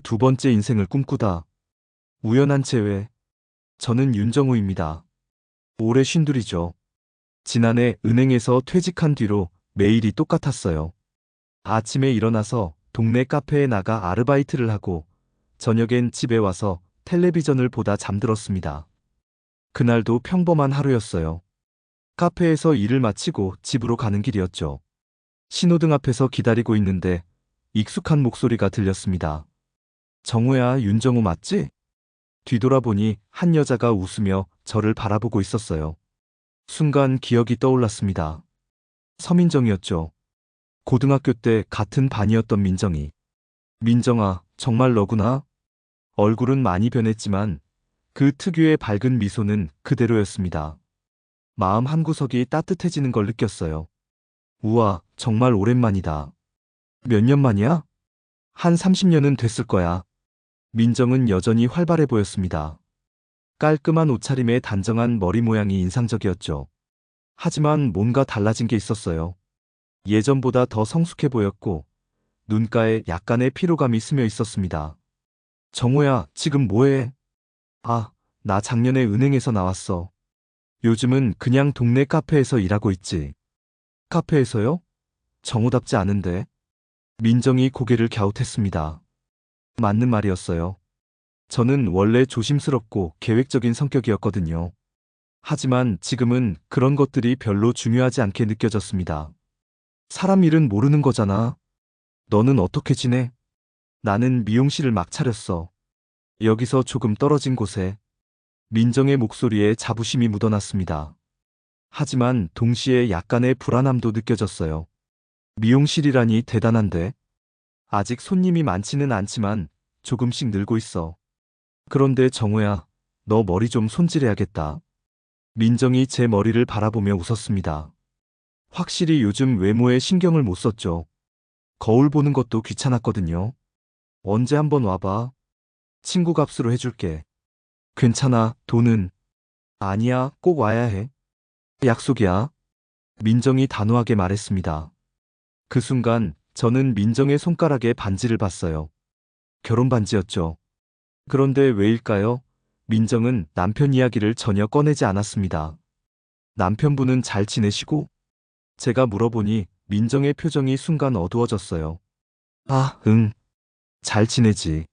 두 번째 인생을 꿈꾸다. 우연한 재회. 저는 윤정우입니다. 올해 쉰둘이죠. 지난해 은행에서 퇴직한 뒤로 매일이 똑같았어요. 아침에 일어나서 동네 카페에 나가 아르바이트를 하고 저녁엔 집에 와서 텔레비전을 보다 잠들었습니다. 그날도 평범한 하루였어요. 카페에서 일을 마치고 집으로 가는 길이었죠. 신호등 앞에서 기다리고 있는데 익숙한 목소리가 들렸습니다. 정우야, 윤정우 맞지? 뒤돌아보니 한 여자가 웃으며 저를 바라보고 있었어요. 순간 기억이 떠올랐습니다. 서민정이었죠. 고등학교 때 같은 반이었던 민정이. 민정아, 정말 너구나? 얼굴은 많이 변했지만 그 특유의 밝은 미소는 그대로였습니다. 마음 한구석이 따뜻해지는 걸 느꼈어요. 우와, 정말 오랜만이다. 몇 년 만이야? 한 30년은 됐을 거야. 민정은 여전히 활발해 보였습니다. 깔끔한 옷차림에 단정한 머리 모양이 인상적이었죠. 하지만 뭔가 달라진 게 있었어요. 예전보다 더 성숙해 보였고 눈가에 약간의 피로감이 스며 있었습니다. 정호야, 지금 뭐해? 아, 나 작년에 은행에서 나왔어. 요즘은 그냥 동네 카페에서 일하고 있지. 카페에서요? 정호답지 않은데. 민정이 고개를 갸웃했습니다. 맞는 말이었어요. 저는 원래 조심스럽고 계획적인 성격이었거든요. 하지만 지금은 그런 것들이 별로 중요하지 않게 느껴졌습니다. 사람 일은 모르는 거잖아. 너는 어떻게 지내? 나는 미용실을 막 차렸어. 여기서 조금 떨어진 곳에. 민정의 목소리에 자부심이 묻어났습니다. 하지만 동시에 약간의 불안함도 느껴졌어요. 미용실이라니 대단한데. 아직 손님이 많지는 않지만 조금씩 늘고 있어. 그런데 정우야, 너 머리 좀 손질해야겠다. 민정이 제 머리를 바라보며 웃었습니다. 확실히 요즘 외모에 신경을 못 썼죠. 거울 보는 것도 귀찮았거든요. 언제 한번 와봐. 친구 값으로 해줄게. 괜찮아, 돈은. 아니야, 꼭 와야 해. 약속이야. 민정이 단호하게 말했습니다. 그 순간 저는 민정의 손가락에 반지를 봤어요. 결혼 반지였죠. 그런데 왜일까요? 민정은 남편 이야기를 전혀 꺼내지 않았습니다. 남편분은 잘 지내시고? 제가 물어보니 민정의 표정이 순간 어두워졌어요. 아, 응. 잘 지내지.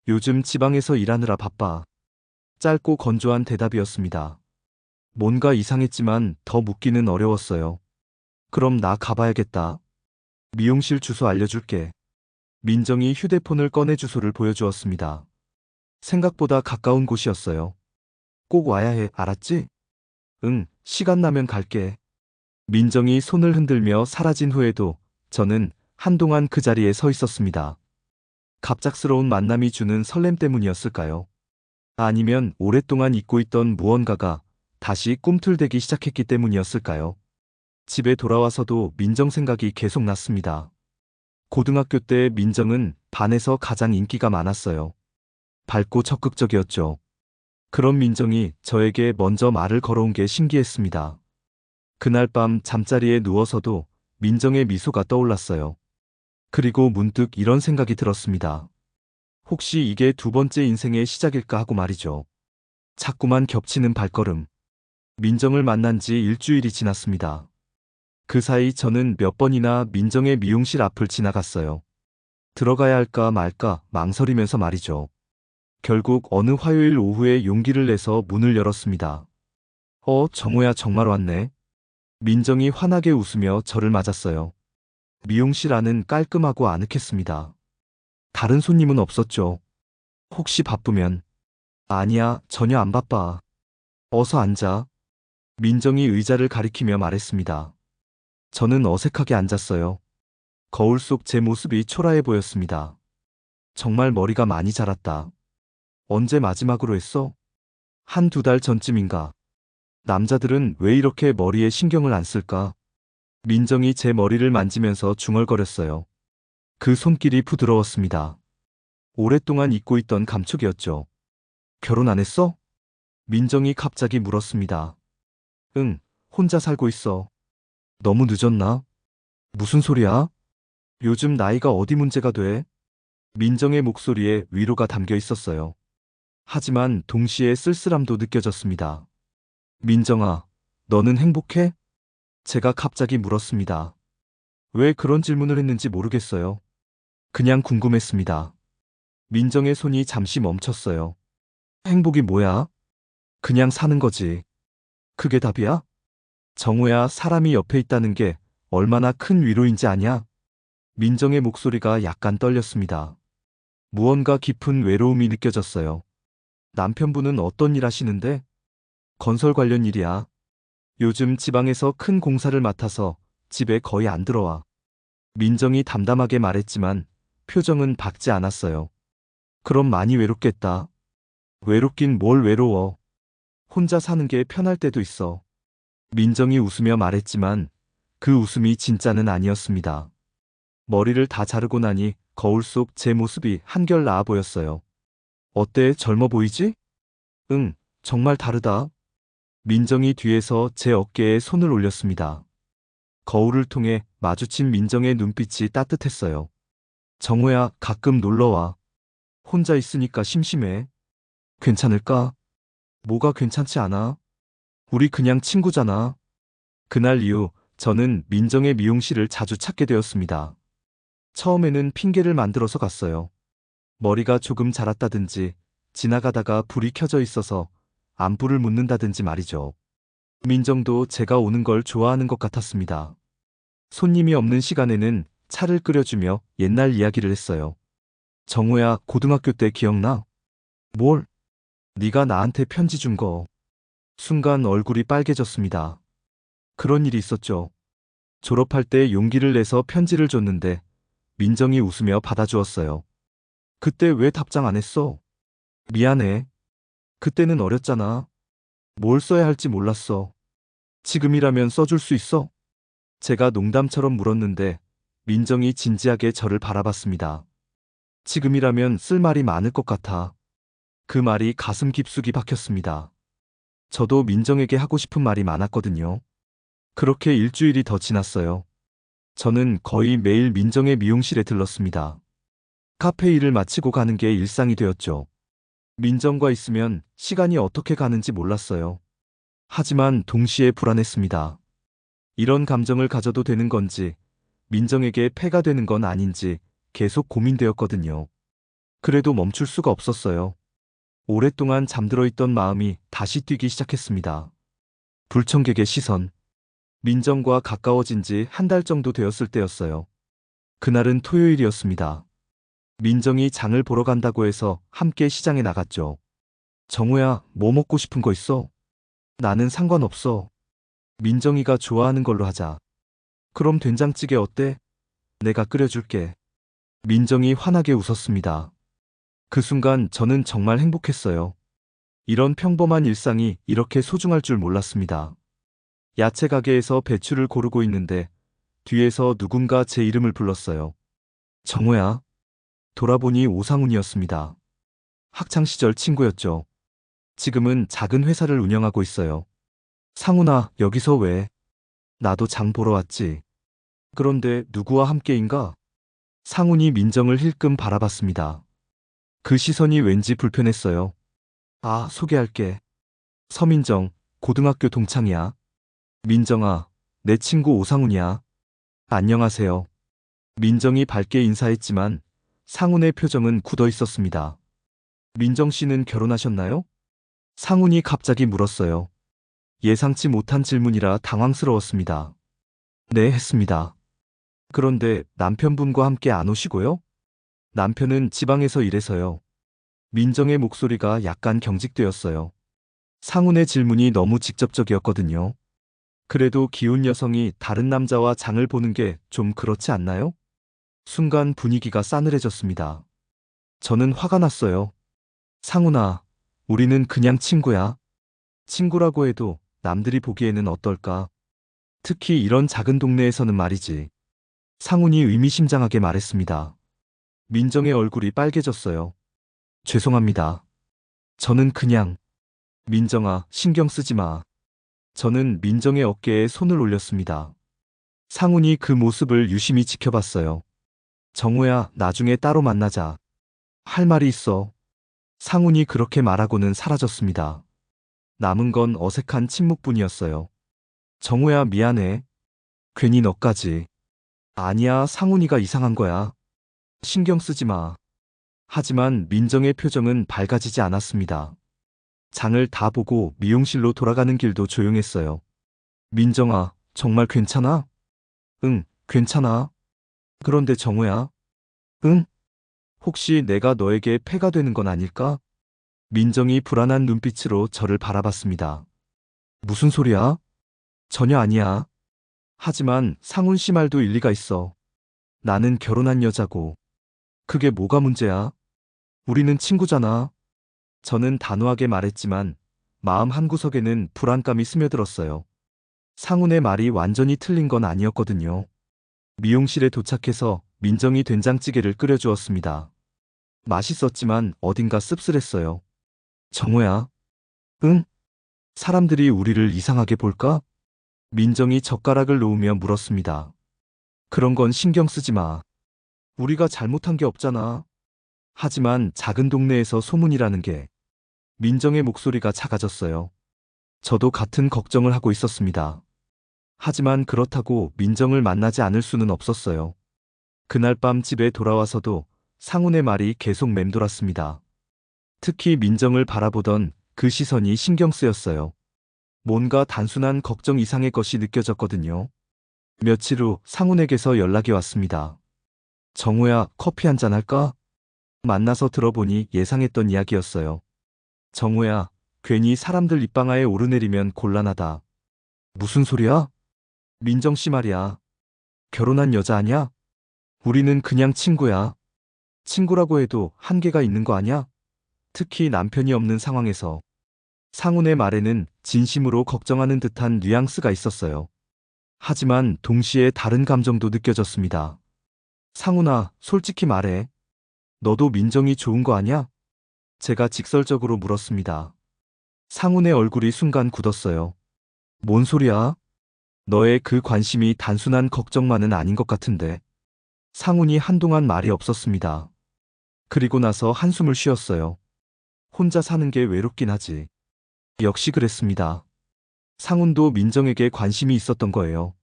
요즘 지방에서 일하느라 바빠. 짧고 건조한 대답이었습니다. 뭔가 이상했지만 더 묻기는 어려웠어요. 그럼 나 가봐야겠다. 미용실 주소 알려줄게. 민정이 휴대폰을 꺼내 주소를 보여주었습니다. 생각보다 가까운 곳이었어요. 꼭 와야 해, 알았지? 응, 시간 나면 갈게. 민정이 손을 흔들며 사라진 후에도 저는 한동안 그 자리에 서 있었습니다. 갑작스러운 만남이 주는 설렘 때문이었을까요? 아니면 오랫동안 잊고 있던 무언가가 다시 꿈틀대기 시작했기 때문이었을까요? 집에 돌아와서도 민정 생각이 계속 났습니다. 고등학교 때 민정은 반에서 가장 인기가 많았어요. 밝고 적극적이었죠. 그런 민정이 저에게 먼저 말을 걸어온 게 신기했습니다. 그날 밤 잠자리에 누워서도 민정의 미소가 떠올랐어요. 그리고 문득 이런 생각이 들었습니다. 혹시 이게 두 번째 인생의 시작일까 하고 말이죠. 자꾸만 겹치는 발걸음. 민정을 만난 지 일주일이 지났습니다. 그 사이 저는 몇 번이나 민정의 미용실 앞을 지나갔어요. 들어가야 할까 말까 망설이면서 말이죠. 결국 어느 화요일 오후에 용기를 내서 문을 열었습니다. 정호야, 정말 왔네. 민정이 환하게 웃으며 저를 맞았어요. 미용실 안은 깔끔하고 아늑했습니다. 다른 손님은 없었죠. 혹시 바쁘면? 아니야, 전혀 안 바빠. 어서 앉아. 민정이 의자를 가리키며 말했습니다. 저는 어색하게 앉았어요. 거울 속 제 모습이 초라해 보였습니다. 정말 머리가 많이 자랐다. 언제 마지막으로 했어? 한두 달 전쯤인가. 남자들은 왜 이렇게 머리에 신경을 안 쓸까? 민정이 제 머리를 만지면서 중얼거렸어요. 그 손길이 부드러웠습니다. 오랫동안 잊고 있던 감촉이었죠. 결혼 안 했어? 민정이 갑자기 물었습니다. 응, 혼자 살고 있어. 너무 늦었나? 무슨 소리야? 요즘 나이가 어디 문제가 돼? 민정의 목소리에 위로가 담겨 있었어요. 하지만 동시에 쓸쓸함도 느껴졌습니다. 민정아, 너는 행복해? 제가 갑자기 물었습니다. 왜 그런 질문을 했는지 모르겠어요. 그냥 궁금했습니다. 민정의 손이 잠시 멈췄어요. 행복이 뭐야? 그냥 사는 거지. 그게 답이야? 정우야, 사람이 옆에 있다는 게 얼마나 큰 위로인지 아냐? 민정의 목소리가 약간 떨렸습니다. 무언가 깊은 외로움이 느껴졌어요. 남편분은 어떤 일 하시는데? 건설 관련 일이야. 요즘 지방에서 큰 공사를 맡아서 집에 거의 안 들어와. 민정이 담담하게 말했지만 표정은 밝지 않았어요. 그럼 많이 외롭겠다. 외롭긴 뭘 외로워. 혼자 사는 게 편할 때도 있어. 민정이 웃으며 말했지만 그 웃음이 진짜는 아니었습니다. 머리를 다 자르고 나니 거울 속 제 모습이 한결 나아 보였어요. 어때, 젊어 보이지? 응, 정말 다르다. 민정이 뒤에서 제 어깨에 손을 올렸습니다. 거울을 통해 마주친 민정의 눈빛이 따뜻했어요. 정우야, 가끔 놀러와. 혼자 있으니까 심심해. 괜찮을까? 뭐가 괜찮지 않아? 우리 그냥 친구잖아. 그날 이후 저는 민정의 미용실을 자주 찾게 되었습니다. 처음에는 핑계를 만들어서 갔어요. 머리가 조금 자랐다든지 지나가다가 불이 켜져 있어서 안부를 묻는다든지 말이죠. 민정도 제가 오는 걸 좋아하는 것 같았습니다. 손님이 없는 시간에는 차를 끓여주며 옛날 이야기를 했어요. 정우야, 고등학교 때 기억나? 뭘? 네가 나한테 편지 준 거. 순간 얼굴이 빨개졌습니다. 그런 일이 있었죠. 졸업할 때 용기를 내서 편지를 줬는데 민정이 웃으며 받아주었어요. 그때 왜 답장 안 했어? 미안해. 그때는 어렸잖아. 뭘 써야 할지 몰랐어. 지금이라면 써줄 수 있어? 제가 농담처럼 물었는데 민정이 진지하게 저를 바라봤습니다. 지금이라면 쓸 말이 많을 것 같아. 그 말이 가슴 깊숙이 박혔습니다. 저도 민정에게 하고 싶은 말이 많았거든요. 그렇게 일주일이 더 지났어요. 저는 거의 매일 민정의 미용실에 들렀습니다. 카페 일을 마치고 가는 게 일상이 되었죠. 민정과 있으면 시간이 어떻게 가는지 몰랐어요. 하지만 동시에 불안했습니다. 이런 감정을 가져도 되는 건지, 민정에게 폐가 되는 건 아닌지 계속 고민되었거든요. 그래도 멈출 수가 없었어요. 오랫동안 잠들어 있던 마음이 다시 뛰기 시작했습니다. 불청객의 시선. 민정과 가까워진 지 한 달 정도 되었을 때였어요. 그날은 토요일이었습니다. 민정이 장을 보러 간다고 해서 함께 시장에 나갔죠. 정우야, 뭐 먹고 싶은 거 있어? 나는 상관없어. 민정이가 좋아하는 걸로 하자. 그럼 된장찌개 어때? 내가 끓여줄게. 민정이 환하게 웃었습니다. 그 순간 저는 정말 행복했어요. 이런 평범한 일상이 이렇게 소중할 줄 몰랐습니다. 야채 가게에서 배추를 고르고 있는데 뒤에서 누군가 제 이름을 불렀어요. 정우야. 돌아보니 오상훈이었습니다. 학창시절 친구였죠. 지금은 작은 회사를 운영하고 있어요. 상훈아, 여기서 왜? 나도 장 보러 왔지. 그런데 누구와 함께인가? 상훈이 민정을 힐끔 바라봤습니다. 그 시선이 왠지 불편했어요. 아, 소개할게. 서민정, 고등학교 동창이야. 민정아, 내 친구 오상훈이야. 안녕하세요. 민정이 밝게 인사했지만 상훈의 표정은 굳어 있었습니다. 민정 씨는 결혼하셨나요? 상훈이 갑자기 물었어요. 예상치 못한 질문이라 당황스러웠습니다. 네, 했습니다. 그런데 남편분과 함께 안 오시고요? 남편은 지방에서 일해서요. 민정의 목소리가 약간 경직되었어요. 상훈의 질문이 너무 직접적이었거든요. 그래도 기혼 여성이 다른 남자와 장을 보는 게 좀 그렇지 않나요? 순간 분위기가 싸늘해졌습니다. 저는 화가 났어요. 상훈아, 우리는 그냥 친구야. 친구라고 해도 남들이 보기에는 어떨까? 특히 이런 작은 동네에서는 말이지. 상훈이 의미심장하게 말했습니다. 민정의 얼굴이 빨개졌어요. 죄송합니다. 저는 그냥. 민정아, 신경 쓰지 마. 저는 민정의 어깨에 손을 올렸습니다. 상훈이 그 모습을 유심히 지켜봤어요. 정우야, 나중에 따로 만나자. 할 말이 있어. 상훈이 그렇게 말하고는 사라졌습니다. 남은 건 어색한 침묵뿐이었어요. 정우야, 미안해. 괜히 너까지. 아니야, 상훈이가 이상한 거야. 신경 쓰지 마. 하지만 민정의 표정은 밝아지지 않았습니다. 장을 다 보고 미용실로 돌아가는 길도 조용했어요. 민정아, 정말 괜찮아? 응, 괜찮아. 그런데 정우야? 응? 혹시 내가 너에게 폐가 되는 건 아닐까? 민정이 불안한 눈빛으로 저를 바라봤습니다. 무슨 소리야? 전혀 아니야. 하지만 상훈 씨 말도 일리가 있어. 나는 결혼한 여자고. 그게 뭐가 문제야? 우리는 친구잖아. 저는 단호하게 말했지만 마음 한구석에는 불안감이 스며들었어요. 상훈의 말이 완전히 틀린 건 아니었거든요. 미용실에 도착해서 민정이 된장찌개를 끓여주었습니다. 맛있었지만 어딘가 씁쓸했어요. 정우야. 응? 사람들이 우리를 이상하게 볼까? 민정이 젓가락을 놓으며 물었습니다. 그런 건 신경 쓰지 마. 우리가 잘못한 게 없잖아. 하지만 작은 동네에서 소문이라는 게. 민정의 목소리가 작아졌어요. 저도 같은 걱정을 하고 있었습니다. 하지만 그렇다고 민정을 만나지 않을 수는 없었어요. 그날 밤 집에 돌아와서도 상훈의 말이 계속 맴돌았습니다. 특히 민정을 바라보던 그 시선이 신경 쓰였어요. 뭔가 단순한 걱정 이상의 것이 느껴졌거든요. 며칠 후 상훈에게서 연락이 왔습니다. 정우야, 커피 한잔 할까? 만나서 들어보니 예상했던 이야기였어요. 정우야, 괜히 사람들 입방아에 오르내리면 곤란하다. 무슨 소리야? 민정 씨 말이야. 결혼한 여자 아냐? 우리는 그냥 친구야. 친구라고 해도 한계가 있는 거 아냐? 특히 남편이 없는 상황에서. 상훈의 말에는 진심으로 걱정하는 듯한 뉘앙스가 있었어요. 하지만 동시에 다른 감정도 느껴졌습니다. 상훈아, 솔직히 말해. 너도 민정이 좋은 거 아냐? 제가 직설적으로 물었습니다. 상훈의 얼굴이 순간 굳었어요. 뭔 소리야? 너의 그 관심이 단순한 걱정만은 아닌 것 같은데. 상훈이 한동안 말이 없었습니다. 그리고 나서 한숨을 쉬었어요. 혼자 사는 게 외롭긴 하지. 역시 그랬습니다. 상훈도 민정에게 관심이 있었던 거예요.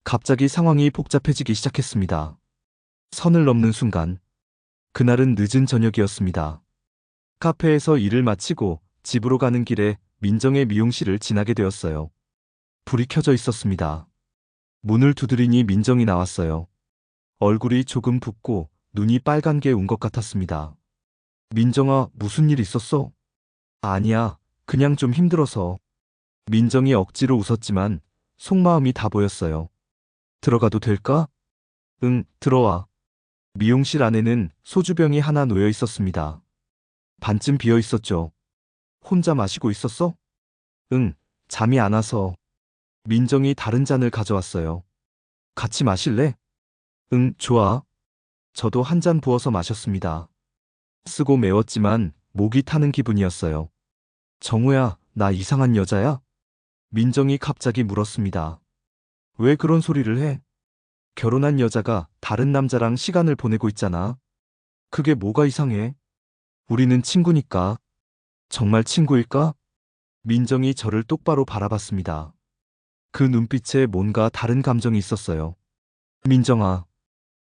갑자기 상황이 복잡해지기 시작했습니다. 선을 넘는 순간, 그날은 늦은 저녁이었습니다. 카페에서 일을 마치고 집으로 가는 길에 민정의 미용실을 지나게 되었어요. 불이 켜져 있었습니다. 문을 두드리니 민정이 나왔어요. 얼굴이 조금 붓고 눈이 빨간 게 운 것 같았습니다. 민정아, 무슨 일 있었어? 아니야, 그냥 좀 힘들어서. 민정이 억지로 웃었지만 속마음이 다 보였어요. 들어가도 될까? 응, 들어와. 미용실 안에는 소주병이 하나 놓여 있었습니다. 반쯤 비어 있었죠. 혼자 마시고 있었어? 응, 잠이 안 와서. 민정이 다른 잔을 가져왔어요. 같이 마실래? 응, 좋아. 저도 한 잔 부어서 마셨습니다. 쓰고 매웠지만 목이 타는 기분이었어요. 정우야, 나 이상한 여자야? 민정이 갑자기 물었습니다. 왜 그런 소리를 해? 결혼한 여자가 다른 남자랑 시간을 보내고 있잖아. 그게 뭐가 이상해? 우리는 친구니까. 정말 친구일까? 민정이 저를 똑바로 바라봤습니다. 그 눈빛에 뭔가 다른 감정이 있었어요. 민정아,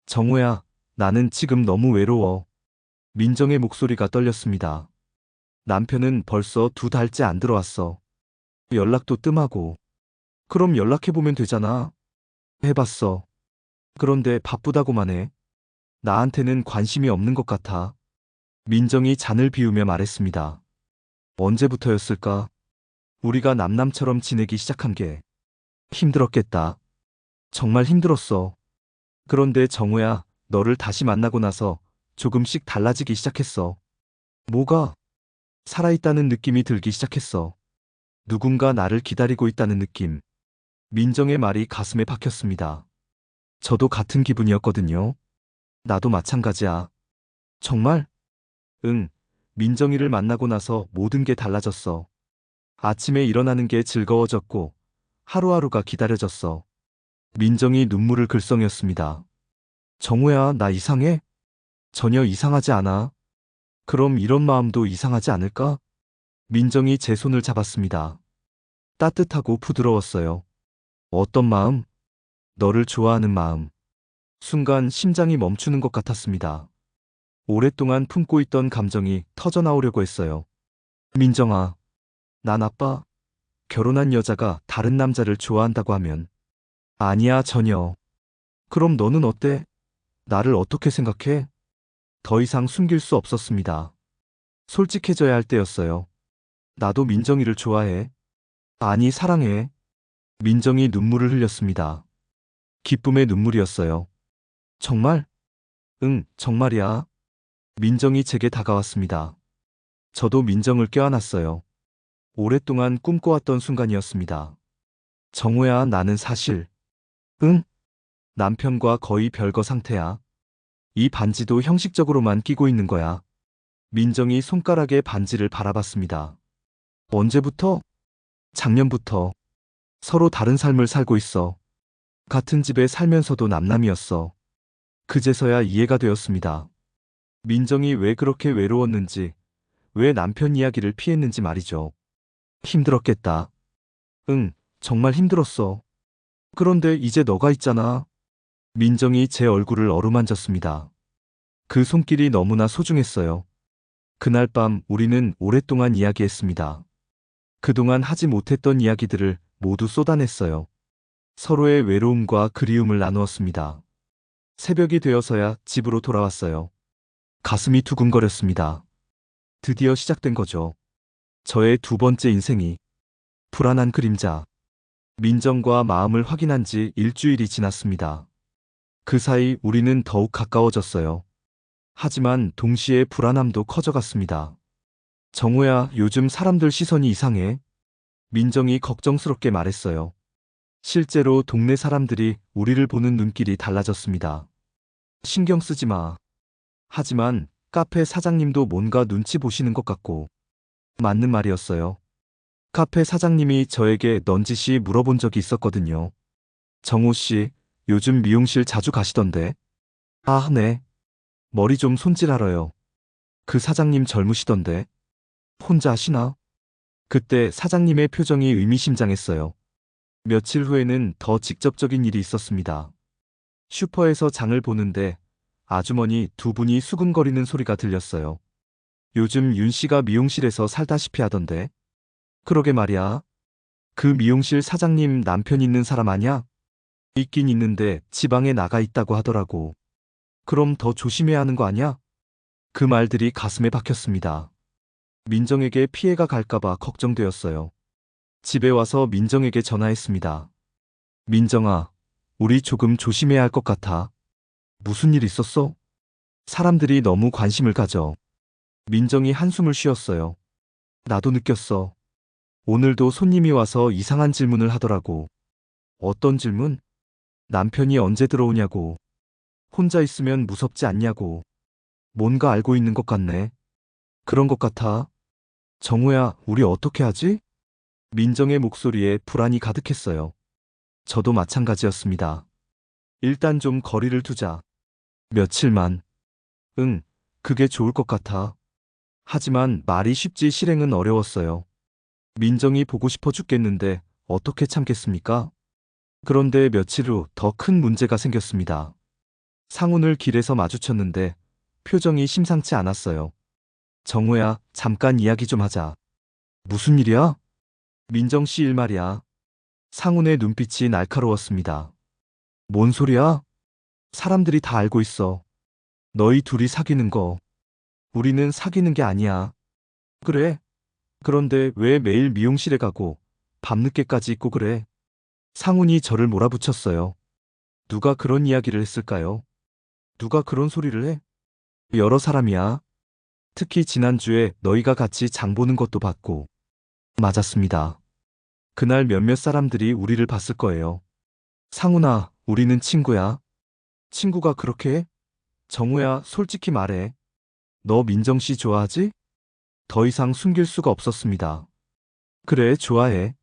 정우야, 나는 지금 너무 외로워. 민정의 목소리가 떨렸습니다. 남편은 벌써 2달째 안 들어왔어. 연락도 뜸하고. 그럼 연락해보면 되잖아. 해봤어. 그런데 바쁘다고만 해. 나한테는 관심이 없는 것 같아. 민정이 잔을 비우며 말했습니다. 언제부터였을까? 우리가 남남처럼 지내기 시작한 게. 힘들었겠다. 정말 힘들었어. 그런데 정우야, 너를 다시 만나고 나서 조금씩 달라지기 시작했어. 뭐가? 살아있다는 느낌이 들기 시작했어. 누군가 나를 기다리고 있다는 느낌. 민정의 말이 가슴에 박혔습니다. 저도 같은 기분이었거든요. 나도 마찬가지야. 정말? 응. 민정이를 만나고 나서 모든 게 달라졌어. 아침에 일어나는 게 즐거워졌고 하루하루가 기다려졌어. 민정이 눈물을 글썽였습니다. 정우야, 나 이상해? 전혀 이상하지 않아. 그럼 이런 마음도 이상하지 않을까? 민정이 제 손을 잡았습니다. 따뜻하고 부드러웠어요. 어떤 마음? 너를 좋아하는 마음. 순간 심장이 멈추는 것 같았습니다. 오랫동안 품고 있던 감정이 터져나오려고 했어요. 민정아, 난 아빠, 결혼한 여자가 다른 남자를 좋아한다고 하면. 아니야, 전혀. 그럼 너는 어때? 나를 어떻게 생각해? 더 이상 숨길 수 없었습니다. 솔직해져야 할 때였어요. 나도 민정이를 좋아해. 아니, 사랑해. 민정이 눈물을 흘렸습니다. 기쁨의 눈물이었어요. 정말? 응, 정말이야. 민정이 제게 다가왔습니다. 저도 민정을 껴안았어요. 오랫동안 꿈꿔왔던 순간이었습니다. 정우야, 나는 사실. 응? 남편과 거의 별거 상태야. 이 반지도 형식적으로만 끼고 있는 거야. 민정이 손가락에 반지를 바라봤습니다. 언제부터? 작년부터. 서로 다른 삶을 살고 있어. 같은 집에 살면서도 남남이었어. 그제서야 이해가 되었습니다. 민정이 왜 그렇게 외로웠는지, 왜 남편 이야기를 피했는지 말이죠. 힘들었겠다. 응, 정말 힘들었어. 그런데 이제 너가 있잖아. 민정이 제 얼굴을 어루만졌습니다. 그 손길이 너무나 소중했어요. 그날 밤 우리는 오랫동안 이야기했습니다. 그동안 하지 못했던 이야기들을 모두 쏟아냈어요. 서로의 외로움과 그리움을 나누었습니다. 새벽이 되어서야 집으로 돌아왔어요. 가슴이 두근거렸습니다. 드디어 시작된 거죠. 저의 두 번째 인생이. 불안한 그림자. 민정과 마음을 확인한 지 일주일이 지났습니다. 그 사이 우리는 더욱 가까워졌어요. 하지만 동시에 불안함도 커져갔습니다. 정우야, 요즘 사람들 시선이 이상해. 민정이 걱정스럽게 말했어요. 실제로 동네 사람들이 우리를 보는 눈길이 달라졌습니다. 신경 쓰지 마. 하지만 카페 사장님도 뭔가 눈치 보시는 것 같고. 맞는 말이었어요. 카페 사장님이 저에게 넌지시 물어본 적이 있었거든요. 정우 씨, 요즘 미용실 자주 가시던데. 아, 네. 머리 좀 손질하러요. 그 사장님 젊으시던데. 혼자 하시나? 그때 사장님의 표정이 의미심장했어요. 며칠 후에는 더 직접적인 일이 있었습니다. 슈퍼에서 장을 보는데 아주머니 두 분이 수근거리는 소리가 들렸어요. 요즘 윤 씨가 미용실에서 살다시피 하던데. 그러게 말이야. 그 미용실 사장님 남편 있는 사람 아냐? 있긴 있는데 지방에 나가 있다고 하더라고. 그럼 더 조심해야 하는 거 아냐? 그 말들이 가슴에 박혔습니다. 민정에게 피해가 갈까봐 걱정되었어요. 집에 와서 민정에게 전화했습니다. 민정아, 우리 조금 조심해야 할 것 같아. 무슨 일 있었어? 사람들이 너무 관심을 가져. 민정이 한숨을 쉬었어요. 나도 느꼈어. 오늘도 손님이 와서 이상한 질문을 하더라고. 어떤 질문? 남편이 언제 들어오냐고. 혼자 있으면 무섭지 않냐고. 뭔가 알고 있는 것 같네. 그런 것 같아. 정우야, 우리 어떻게 하지? 민정의 목소리에 불안이 가득했어요. 저도 마찬가지였습니다. 일단 좀 거리를 두자. 며칠만. 응, 그게 좋을 것 같아. 하지만 말이 쉽지 실행은 어려웠어요. 민정이 보고 싶어 죽겠는데 어떻게 참겠습니까? 그런데 며칠 후 더 큰 문제가 생겼습니다. 상훈을 길에서 마주쳤는데 표정이 심상치 않았어요. 정우야, 잠깐 이야기 좀 하자. 무슨 일이야? 민정 씨 일 말이야. 상훈의 눈빛이 날카로웠습니다. 뭔 소리야? 사람들이 다 알고 있어. 너희 둘이 사귀는 거. 우리는 사귀는 게 아니야. 그래? 그런데 왜 매일 미용실에 가고 밤늦게까지 있고 그래? 상훈이 저를 몰아붙였어요. 누가 그런 이야기를 했을까요? 누가 그런 소리를 해? 여러 사람이야. 특히 지난주에 너희가 같이 장 보는 것도 봤고. 맞았습니다. 그날 몇몇 사람들이 우리를 봤을 거예요. 상훈아, 우리는 친구야. 친구가 그렇게 해? 정우야, 솔직히 말해. 너 민정 씨 좋아하지? 더 이상 숨길 수가 없었습니다. 그래, 좋아해.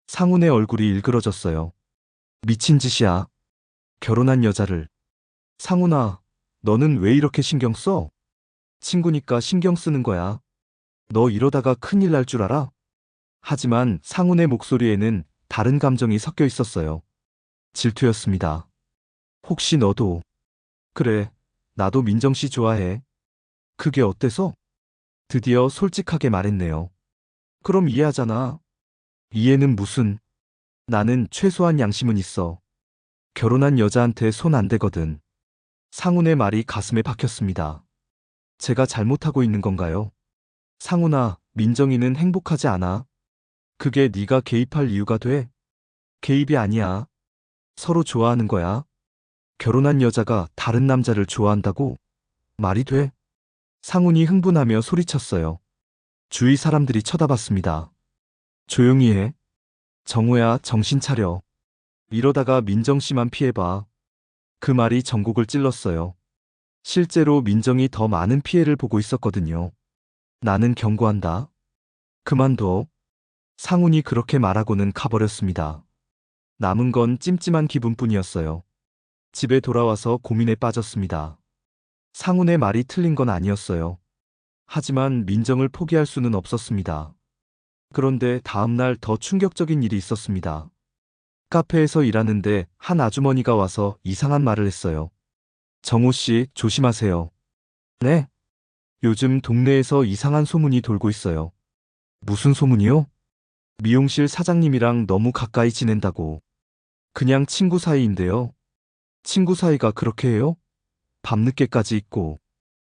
상훈의 얼굴이 일그러졌어요. 미친 짓이야. 결혼한 여자를. 상훈아, 너는 왜 이렇게 신경 써? 친구니까 신경 쓰는 거야. 너 이러다가 큰일 날 줄 알아? 하지만 상훈의 목소리에는 다른 감정이 섞여 있었어요. 질투였습니다. 혹시 너도? 그래, 나도 민정 씨 좋아해. 그게 어때서? 드디어 솔직하게 말했네요. 그럼 이해하잖아. 이해는 무슨? 나는 최소한 양심은 있어. 결혼한 여자한테 손 안 대거든. 상훈의 말이 가슴에 박혔습니다. 제가 잘못하고 있는 건가요? 상훈아, 민정이는 행복하지 않아. 그게 네가 개입할 이유가 돼? 개입이 아니야. 서로 좋아하는 거야. 결혼한 여자가 다른 남자를 좋아한다고? 말이 돼? 상훈이 흥분하며 소리쳤어요. 주위 사람들이 쳐다봤습니다. 조용히 해. 정우야, 정신 차려. 이러다가 민정 씨만 피해봐. 그 말이 전곡을 찔렀어요. 실제로 민정이 더 많은 피해를 보고 있었거든요. 나는 경고한다. 그만둬. 상훈이 그렇게 말하고는 가버렸습니다. 남은 건 찜찜한 기분뿐이었어요. 집에 돌아와서 고민에 빠졌습니다. 상훈의 말이 틀린 건 아니었어요. 하지만 민정을 포기할 수는 없었습니다. 그런데 다음날 더 충격적인 일이 있었습니다. 카페에서 일하는데 한 아주머니가 와서 이상한 말을 했어요. 정호 씨, 조심하세요. 네? 요즘 동네에서 이상한 소문이 돌고 있어요. 무슨 소문이요? 미용실 사장님이랑 너무 가까이 지낸다고. 그냥 친구 사이인데요. 친구 사이가 그렇게 해요? 밤늦게까지 있고.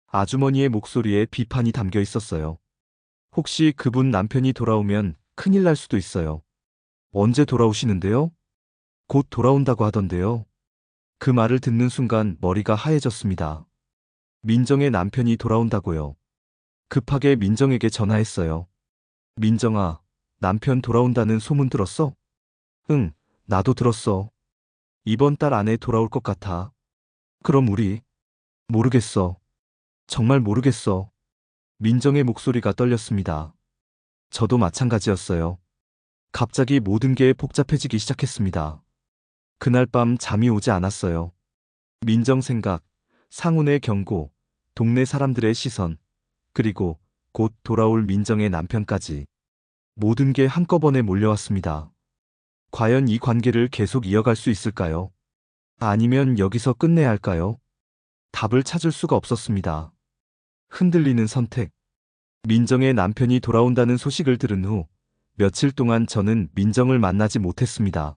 아주머니의 목소리에 비판이 담겨 있었어요. 혹시 그분 남편이 돌아오면 큰일 날 수도 있어요. 언제 돌아오시는데요? 곧 돌아온다고 하던데요. 그 말을 듣는 순간 머리가 하얘졌습니다. 민정의 남편이 돌아온다고요. 급하게 민정에게 전화했어요. 민정아, 남편 돌아온다는 소문 들었어? 응, 나도 들었어. 이번 달 안에 돌아올 것 같아. 그럼 우리? 모르겠어. 정말 모르겠어. 민정의 목소리가 떨렸습니다. 저도 마찬가지였어요. 갑자기 모든 게 복잡해지기 시작했습니다. 그날 밤 잠이 오지 않았어요. 민정 생각, 상훈의 경고, 동네 사람들의 시선, 그리고 곧 돌아올 민정의 남편까지. 모든 게 한꺼번에 몰려왔습니다. 과연 이 관계를 계속 이어갈 수 있을까요? 아니면 여기서 끝내야 할까요? 답을 찾을 수가 없었습니다. 흔들리는 선택. 민정의 남편이 돌아온다는 소식을 들은 후 며칠 동안 저는 민정을 만나지 못했습니다.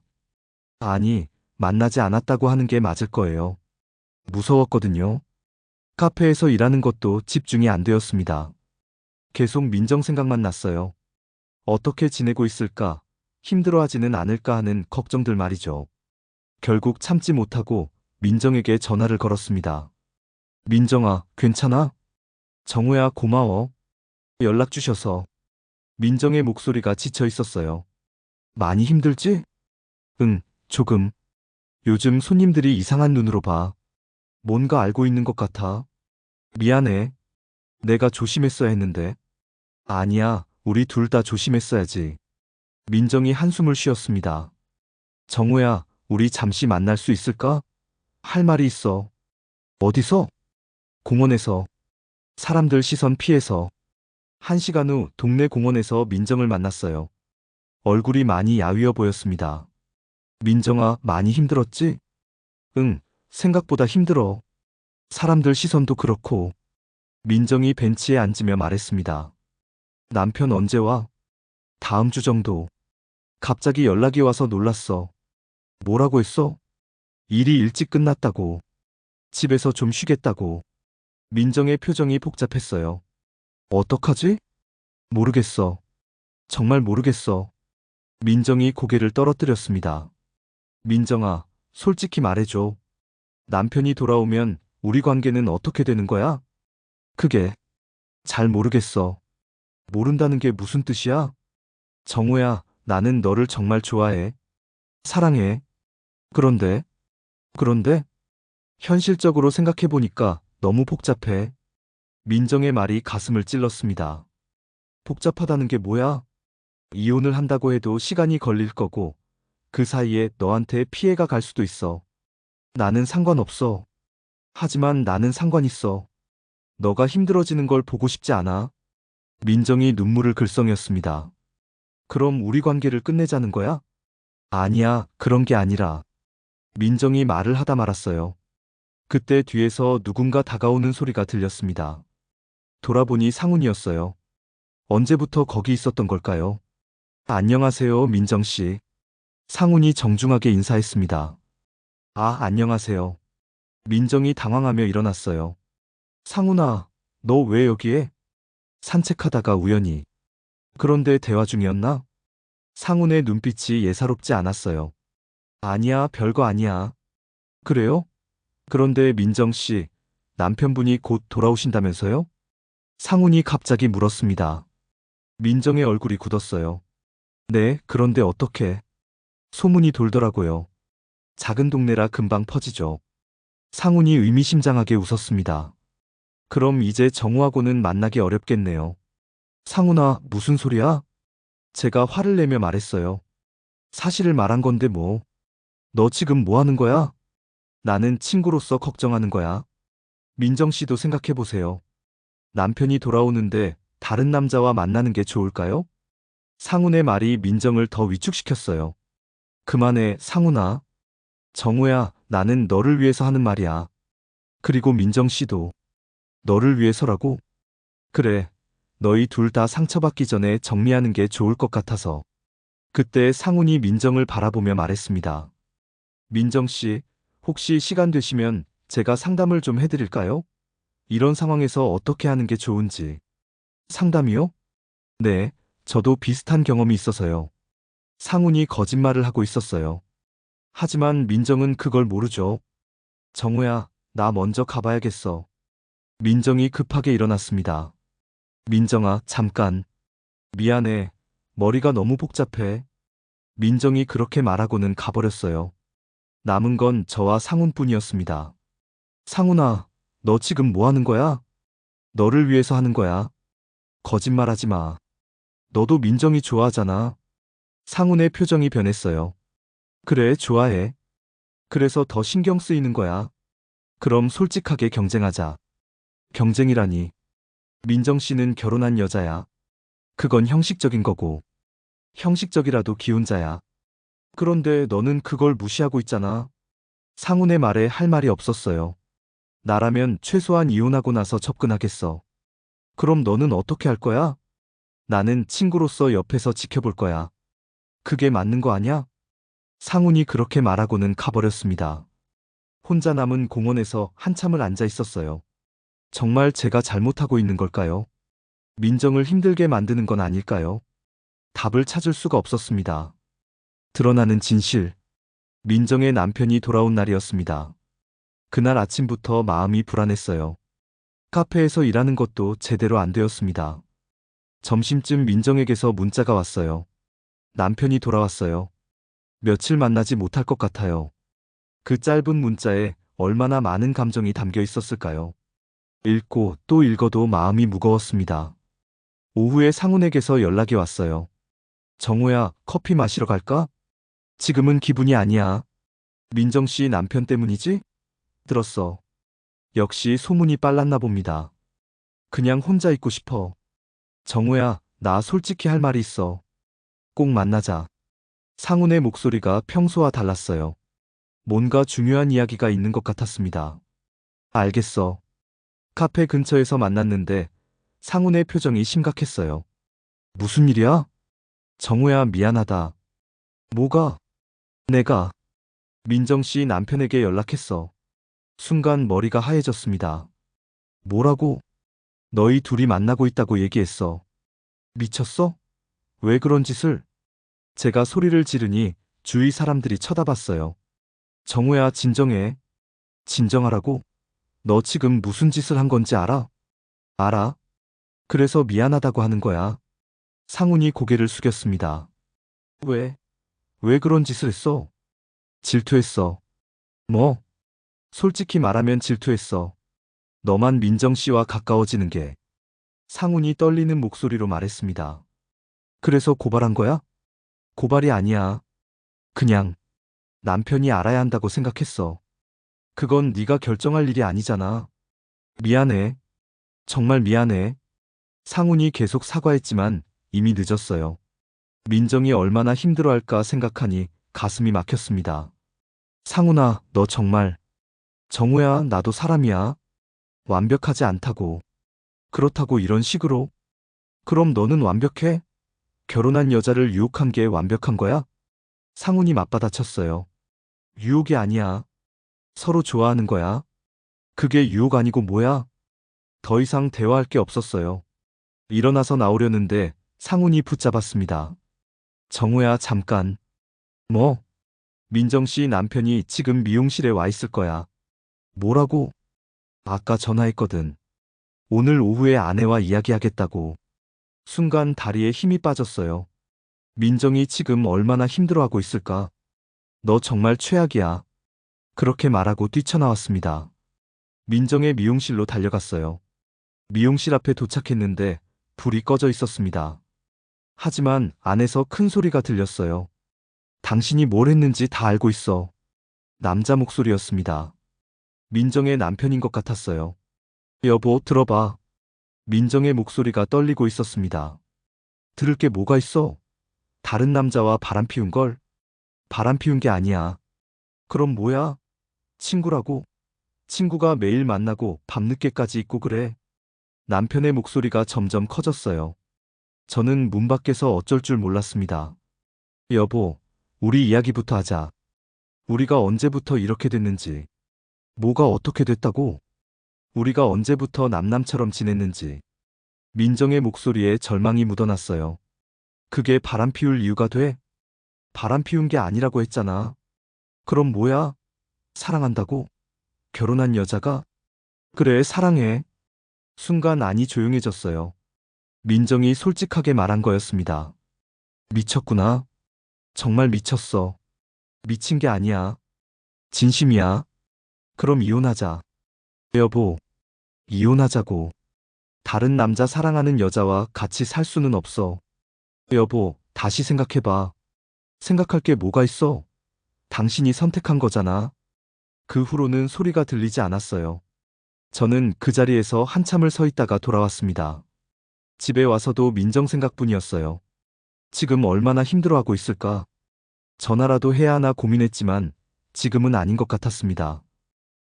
아니, 만나지 않았다고 하는 게 맞을 거예요. 무서웠거든요. 카페에서 일하는 것도 집중이 안 되었습니다. 계속 민정 생각만 났어요. 어떻게 지내고 있을까? 힘들어하지는 않을까 하는 걱정들 말이죠. 결국 참지 못하고 민정에게 전화를 걸었습니다. 민정아, 괜찮아? 정우야, 고마워. 연락 주셔서. 민정의 목소리가 지쳐 있었어요. 많이 힘들지? 응, 조금. 요즘 손님들이 이상한 눈으로 봐. 뭔가 알고 있는 것 같아. 미안해. 내가 조심했어야 했는데. 아니야, 우리 둘 다 조심했어야지. 민정이 한숨을 쉬었습니다. 정우야, 우리 잠시 만날 수 있을까? 할 말이 있어. 어디서? 공원에서. 사람들 시선 피해서. 1시간 후 동네 공원에서 민정을 만났어요. 얼굴이 많이 야위어 보였습니다. 민정아, 많이 힘들었지? 응, 생각보다 힘들어. 사람들 시선도 그렇고. 민정이 벤치에 앉으며 말했습니다. 남편 언제 와? 다음 주 정도. 갑자기 연락이 와서 놀랐어. 뭐라고 했어? 일이 일찍 끝났다고. 집에서 좀 쉬겠다고. 민정의 표정이 복잡했어요. 어떡하지? 모르겠어. 정말 모르겠어. 민정이 고개를 떨어뜨렸습니다. 민정아, 솔직히 말해줘. 남편이 돌아오면 우리 관계는 어떻게 되는 거야? 그게 잘 모르겠어. 모른다는 게 무슨 뜻이야? 정우야, 나는 너를 정말 좋아해. 사랑해. 그런데, 그런데, 현실적으로 생각해보니까 너무 복잡해. 민정의 말이 가슴을 찔렀습니다. 복잡하다는 게 뭐야? 이혼을 한다고 해도 시간이 걸릴 거고, 그 사이에 너한테 피해가 갈 수도 있어. 나는 상관없어. 하지만 나는 상관 있어. 너가 힘들어지는 걸 보고 싶지 않아. 민정이 눈물을 글썽였습니다. 그럼 우리 관계를 끝내자는 거야? 아니야, 그런 게 아니라. 민정이 말을 하다 말았어요. 그때 뒤에서 누군가 다가오는 소리가 들렸습니다. 돌아보니 상훈이었어요. 언제부터 거기 있었던 걸까요? 안녕하세요, 민정 씨. 상훈이 정중하게 인사했습니다. 아, 안녕하세요. 민정이 당황하며 일어났어요. 상훈아, 너 왜 여기에? 산책하다가 우연히. 그런데 대화 중이었나? 상훈의 눈빛이 예사롭지 않았어요. 아니야, 별거 아니야. 그래요? 그런데 민정 씨, 남편분이 곧 돌아오신다면서요? 상훈이 갑자기 물었습니다. 민정의 얼굴이 굳었어요. 네, 그런데 어떻게? 소문이 돌더라고요. 작은 동네라 금방 퍼지죠. 상훈이 의미심장하게 웃었습니다. 그럼 이제 정우하고는 만나기 어렵겠네요. 상훈아, 무슨 소리야? 제가 화를 내며 말했어요. 사실을 말한 건데 뭐. 너 지금 뭐 하는 거야? 나는 친구로서 걱정하는 거야. 민정 씨도 생각해 보세요. 남편이 돌아오는데 다른 남자와 만나는 게 좋을까요? 상훈의 말이 민정을 더 위축시켰어요. 그만해, 상훈아. 정우야, 나는 너를 위해서 하는 말이야. 그리고 민정 씨도 너를 위해서라고? 그래. 너희 둘 다 상처받기 전에 정리하는 게 좋을 것 같아서. 그때 상훈이 민정을 바라보며 말했습니다. 민정 씨, 혹시 시간 되시면 제가 상담을 좀 해드릴까요? 이런 상황에서 어떻게 하는 게 좋은지. 상담이요? 네, 저도 비슷한 경험이 있어서요. 상훈이 거짓말을 하고 있었어요. 하지만 민정은 그걸 모르죠. 정우야, 나 먼저 가봐야겠어. 민정이 급하게 일어났습니다. 민정아, 잠깐. 미안해. 머리가 너무 복잡해. 민정이 그렇게 말하고는 가버렸어요. 남은 건 저와 상훈뿐이었습니다. 상훈아, 너 지금 뭐 하는 거야? 너를 위해서 하는 거야. 거짓말하지 마. 너도 민정이 좋아하잖아. 상훈의 표정이 변했어요. 그래, 좋아해. 그래서 더 신경 쓰이는 거야. 그럼 솔직하게 경쟁하자. 경쟁이라니. 민정 씨는 결혼한 여자야. 그건 형식적인 거고. 형식적이라도 기혼자야. 그런데 너는 그걸 무시하고 있잖아. 상훈의 말에 할 말이 없었어요. 나라면 최소한 이혼하고 나서 접근하겠어. 그럼 너는 어떻게 할 거야? 나는 친구로서 옆에서 지켜볼 거야. 그게 맞는 거 아냐? 상훈이 그렇게 말하고는 가버렸습니다. 혼자 남은 공원에서 한참을 앉아 있었어요. 정말 제가 잘못하고 있는 걸까요? 민정을 힘들게 만드는 건 아닐까요? 답을 찾을 수가 없었습니다. 드러나는 진실. 민정의 남편이 돌아온 날이었습니다. 그날 아침부터 마음이 불안했어요. 카페에서 일하는 것도 제대로 안 되었습니다. 점심쯤 민정에게서 문자가 왔어요. 남편이 돌아왔어요. 며칠 만나지 못할 것 같아요. 그 짧은 문자에 얼마나 많은 감정이 담겨 있었을까요? 읽고 또 읽어도 마음이 무거웠습니다. 오후에 상훈에게서 연락이 왔어요. 정우야, 커피 마시러 갈까? 지금은 기분이 아니야. 민정 씨 남편 때문이지? 들었어. 역시 소문이 빨랐나 봅니다. 그냥 혼자 있고 싶어. 정우야, 나 솔직히 할 말이 있어. 꼭 만나자. 상훈의 목소리가 평소와 달랐어요. 뭔가 중요한 이야기가 있는 것 같았습니다. 알겠어. 카페 근처에서 만났는데 상훈의 표정이 심각했어요. 무슨 일이야? 정우야, 미안하다. 뭐가? 내가 민정 씨 남편에게 연락했어. 순간 머리가 하얘졌습니다. 뭐라고? 너희 둘이 만나고 있다고 얘기했어. 미쳤어? 왜 그런 짓을? 제가 소리를 지르니 주위 사람들이 쳐다봤어요. 정우야, 진정해. 진정하라고? 너 지금 무슨 짓을 한 건지 알아? 알아. 그래서 미안하다고 하는 거야. 상훈이 고개를 숙였습니다. 왜? 왜 그런 짓을 했어? 질투했어. 뭐? 솔직히 말하면 질투했어. 너만 민정 씨와 가까워지는 게. 상훈이 떨리는 목소리로 말했습니다. 그래서 고발한 거야? 고발이 아니야. 그냥 남편이 알아야 한다고 생각했어. 그건 네가 결정할 일이 아니잖아. 미안해. 정말 미안해. 상훈이 계속 사과했지만 이미 늦었어요. 민정이 얼마나 힘들어할까 생각하니 가슴이 막혔습니다. 상훈아, 너 정말. 정우야, 나도 사람이야. 완벽하지 않다고. 그렇다고 이런 식으로? 그럼 너는 완벽해? 결혼한 여자를 유혹한 게 완벽한 거야? 상훈이 맞받아쳤어요. 유혹이 아니야. 서로 좋아하는 거야. 그게 유혹 아니고 뭐야? 더 이상 대화할 게 없었어요. 일어나서 나오려는데 상훈이 붙잡았습니다. 정우야, 잠깐. 뭐? 민정 씨 남편이 지금 미용실에 와 있을 거야. 뭐라고? 아까 전화했거든. 오늘 오후에 아내와 이야기하겠다고. 순간 다리에 힘이 빠졌어요. 민정이 지금 얼마나 힘들어하고 있을까? 너 정말 최악이야. 그렇게 말하고 뛰쳐나왔습니다. 민정의 미용실로 달려갔어요. 미용실 앞에 도착했는데 불이 꺼져 있었습니다. 하지만 안에서 큰 소리가 들렸어요. 당신이 뭘 했는지 다 알고 있어. 남자 목소리였습니다. 민정의 남편인 것 같았어요. 여보, 들어봐. 민정의 목소리가 떨리고 있었습니다. 들을 게 뭐가 있어? 다른 남자와 바람 피운 걸? 바람 피운 게 아니야. 그럼 뭐야? 친구라고? 친구가 매일 만나고 밤늦게까지 있고 그래. 남편의 목소리가 점점 커졌어요. 저는 문 밖에서 어쩔 줄 몰랐습니다. 여보, 우리 이야기부터 하자. 우리가 언제부터 이렇게 됐는지. 뭐가 어떻게 됐다고? 우리가 언제부터 남남처럼 지냈는지. 민정의 목소리에 절망이 묻어났어요. 그게 바람 피울 이유가 돼? 바람 피운 게 아니라고 했잖아. 그럼 뭐야? 사랑한다고? 결혼한 여자가? 그래, 사랑해. 순간 안이 조용해졌어요. 민정이 솔직하게 말한 거였습니다. 미쳤구나. 정말 미쳤어. 미친 게 아니야. 진심이야. 그럼 이혼하자. 여보, 이혼하자고. 다른 남자 사랑하는 여자와 같이 살 수는 없어. 여보, 다시 생각해봐. 생각할 게 뭐가 있어? 당신이 선택한 거잖아. 그 후로는 소리가 들리지 않았어요. 저는 그 자리에서 한참을 서 있다가 돌아왔습니다. 집에 와서도 민정 생각뿐이었어요. 지금 얼마나 힘들어하고 있을까? 전화라도 해야 하나 고민했지만 지금은 아닌 것 같았습니다.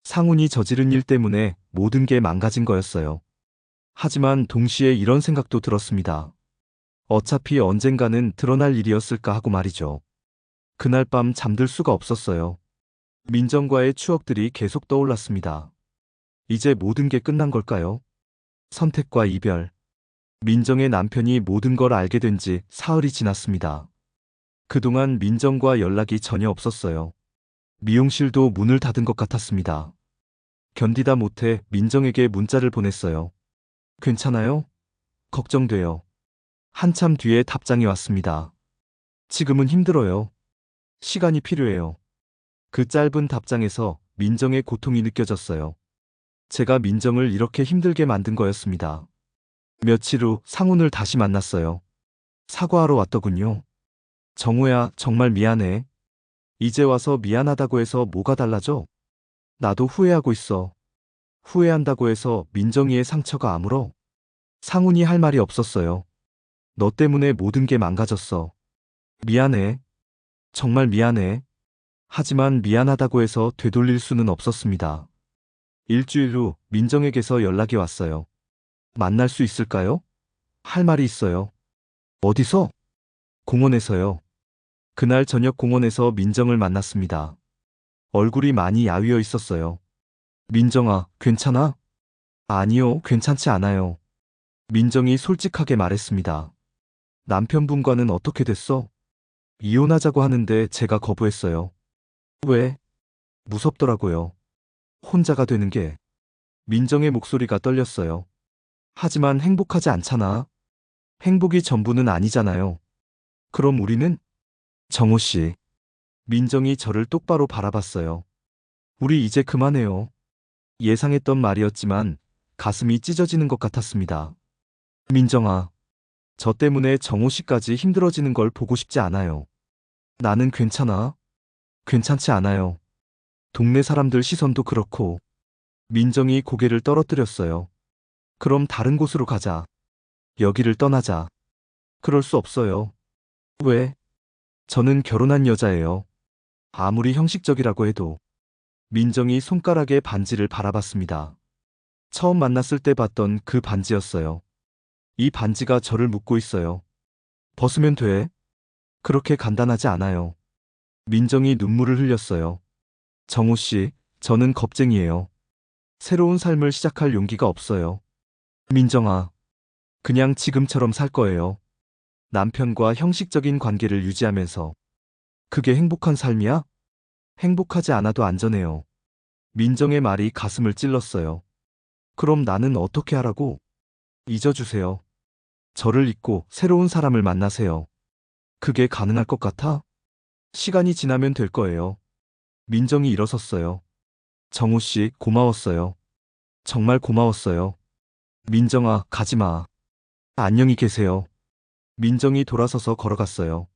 상훈이 저지른 일 때문에 모든 게 망가진 거였어요. 하지만 동시에 이런 생각도 들었습니다. 어차피 언젠가는 드러날 일이었을까 하고 말이죠. 그날 밤 잠들 수가 없었어요. 민정과의 추억들이 계속 떠올랐습니다. 이제 모든 게 끝난 걸까요? 선택과 이별. 민정의 남편이 모든 걸 알게 된 지 사흘이 지났습니다. 그동안 민정과 연락이 전혀 없었어요. 미용실도 문을 닫은 것 같았습니다. 견디다 못해 민정에게 문자를 보냈어요. 괜찮아요? 걱정돼요. 한참 뒤에 답장이 왔습니다. 지금은 힘들어요. 시간이 필요해요. 그 짧은 답장에서 민정의 고통이 느껴졌어요. 제가 민정을 이렇게 힘들게 만든 거였습니다. 며칠 후 상훈을 다시 만났어요. 사과하러 왔더군요. 정우야, 정말 미안해. 이제 와서 미안하다고 해서 뭐가 달라져? 나도 후회하고 있어. 후회한다고 해서 민정이의 상처가 아물어? 상훈이 할 말이 없었어요. 너 때문에 모든 게 망가졌어. 미안해. 정말 미안해. 하지만 미안하다고 해서 되돌릴 수는 없었습니다. 일주일 후 민정에게서 연락이 왔어요. 만날 수 있을까요? 할 말이 있어요. 어디서? 공원에서요. 그날 저녁 공원에서 민정을 만났습니다. 얼굴이 많이 야위어 있었어요. 민정아, 괜찮아? 아니요, 괜찮지 않아요. 민정이 솔직하게 말했습니다. 남편분과는 어떻게 됐어? 이혼하자고 하는데 제가 거부했어요. 왜? 무섭더라고요. 혼자가 되는 게. 민정의 목소리가 떨렸어요. 하지만 행복하지 않잖아. 행복이 전부는 아니잖아요. 그럼 우리는? 정호 씨. 민정이 저를 똑바로 바라봤어요. 우리 이제 그만해요. 예상했던 말이었지만 가슴이 찢어지는 것 같았습니다. 민정아, 저 때문에 정호 씨까지 힘들어지는 걸 보고 싶지 않아요. 나는 괜찮아. 괜찮지 않아요. 동네 사람들 시선도 그렇고. 민정이 고개를 떨어뜨렸어요. 그럼 다른 곳으로 가자. 여기를 떠나자. 그럴 수 없어요. 왜? 저는 결혼한 여자예요. 아무리 형식적이라고 해도. 민정이 손가락에 반지를 바라봤습니다. 처음 만났을 때 봤던 그 반지였어요. 이 반지가 저를 묶고 있어요. 벗으면 돼. 그렇게 간단하지 않아요. 민정이 눈물을 흘렸어요. 정우 씨, 저는 겁쟁이에요. 새로운 삶을 시작할 용기가 없어요. 민정아, 그냥 지금처럼 살 거예요. 남편과 형식적인 관계를 유지하면서. 그게 행복한 삶이야? 행복하지 않아도 안전해요. 민정의 말이 가슴을 찔렀어요. 그럼 나는 어떻게 하라고? 잊어주세요. 저를 잊고 새로운 사람을 만나세요. 그게 가능할 것 같아? 시간이 지나면 될 거예요. 민정이 일어섰어요. 정우 씨, 고마웠어요. 정말 고마웠어요. 민정아, 가지 마. 안녕히 계세요. 민정이 돌아서서 걸어갔어요.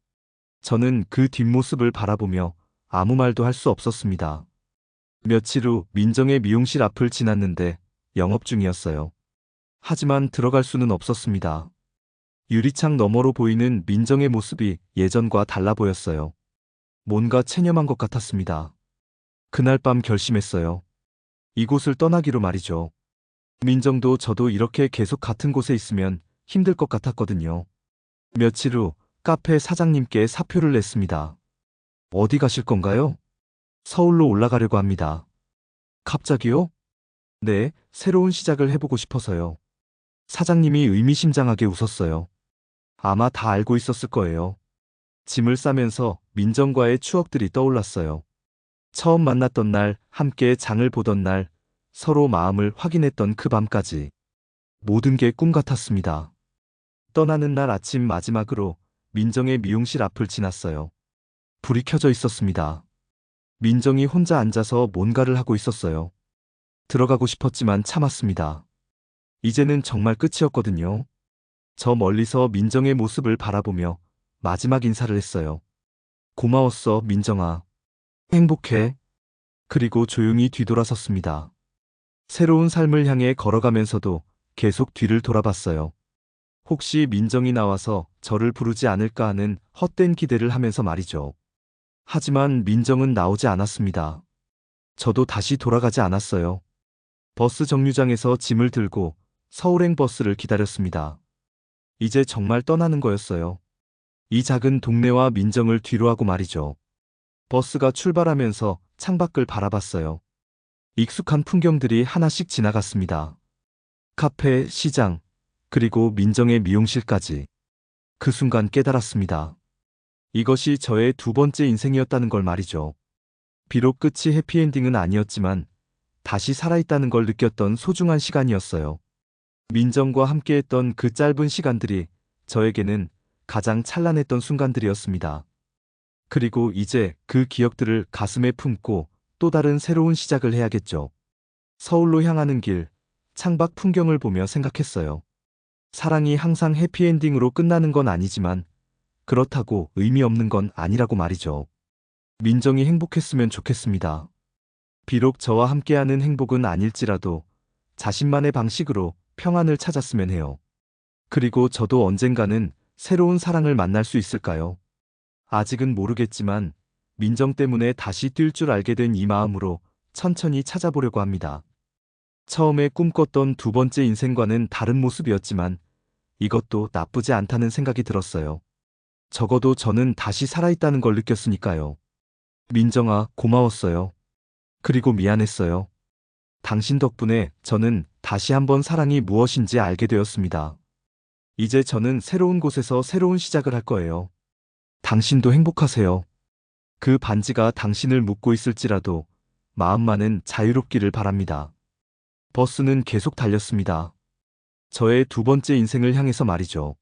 저는 그 뒷모습을 바라보며 아무 말도 할 수 없었습니다. 며칠 후 민정의 미용실 앞을 지났는데 영업 중이었어요. 하지만 들어갈 수는 없었습니다. 유리창 너머로 보이는 민정의 모습이 예전과 달라 보였어요. 뭔가 체념한 것 같았습니다. 그날 밤 결심했어요. 이곳을 떠나기로 말이죠. 민정도 저도 이렇게 계속 같은 곳에 있으면 힘들 것 같았거든요. 며칠 후 카페 사장님께 사표를 냈습니다. 어디 가실 건가요? 서울로 올라가려고 합니다. 갑자기요? 네, 새로운 시작을 해보고 싶어서요. 사장님이 의미심장하게 웃었어요. 아마 다 알고 있었을 거예요. 짐을 싸면서 민정과의 추억들이 떠올랐어요. 처음 만났던 날, 함께 장을 보던 날, 서로 마음을 확인했던 그 밤까지. 모든 게 꿈 같았습니다. 떠나는 날 아침 마지막으로 민정의 미용실 앞을 지났어요. 불이 켜져 있었습니다. 민정이 혼자 앉아서 뭔가를 하고 있었어요. 들어가고 싶었지만 참았습니다. 이제는 정말 끝이었거든요. 저 멀리서 민정의 모습을 바라보며 마지막 인사를 했어요. 고마웠어, 민정아. 행복해. 그리고 조용히 뒤돌아섰습니다. 새로운 삶을 향해 걸어가면서도 계속 뒤를 돌아봤어요. 혹시 민정이 나와서 저를 부르지 않을까 하는 헛된 기대를 하면서 말이죠. 하지만 민정은 나오지 않았습니다. 저도 다시 돌아가지 않았어요. 버스 정류장에서 짐을 들고 서울행 버스를 기다렸습니다. 이제 정말 떠나는 거였어요. 이 작은 동네와 민정을 뒤로하고 말이죠. 버스가 출발하면서 창밖을 바라봤어요. 익숙한 풍경들이 하나씩 지나갔습니다. 카페, 시장, 그리고 민정의 미용실까지. 그 순간 깨달았습니다. 이것이 저의 두 번째 인생이었다는 걸 말이죠. 비록 끝이 해피엔딩은 아니었지만 다시 살아있다는 걸 느꼈던 소중한 시간이었어요. 민정과 함께했던 그 짧은 시간들이 저에게는 가장 찬란했던 순간들이었습니다. 그리고 이제 그 기억들을 가슴에 품고 또 다른 새로운 시작을 해야겠죠. 서울로 향하는 길, 창밖 풍경을 보며 생각했어요. 사랑이 항상 해피엔딩으로 끝나는 건 아니지만 그렇다고 의미 없는 건 아니라고 말이죠. 민정이 행복했으면 좋겠습니다. 비록 저와 함께하는 행복은 아닐지라도 자신만의 방식으로 평안을 찾았으면 해요. 그리고 저도 언젠가는 새로운 사랑을 만날 수 있을까요? 아직은 모르겠지만 민정 때문에 다시 뛸 줄 알게 된 이 마음으로 천천히 찾아보려고 합니다. 처음에 꿈꿨던 두 번째 인생과는 다른 모습이었지만 이것도 나쁘지 않다는 생각이 들었어요. 적어도 저는 다시 살아있다는 걸 느꼈으니까요. 민정아, 고마웠어요. 그리고 미안했어요. 당신 덕분에 저는 다시 한번 사랑이 무엇인지 알게 되었습니다. 이제 저는 새로운 곳에서 새로운 시작을 할 거예요. 당신도 행복하세요. 그 반지가 당신을 묶고 있을지라도 마음만은 자유롭기를 바랍니다. 버스는 계속 달렸습니다. 저의 두 번째 인생을 향해서 말이죠.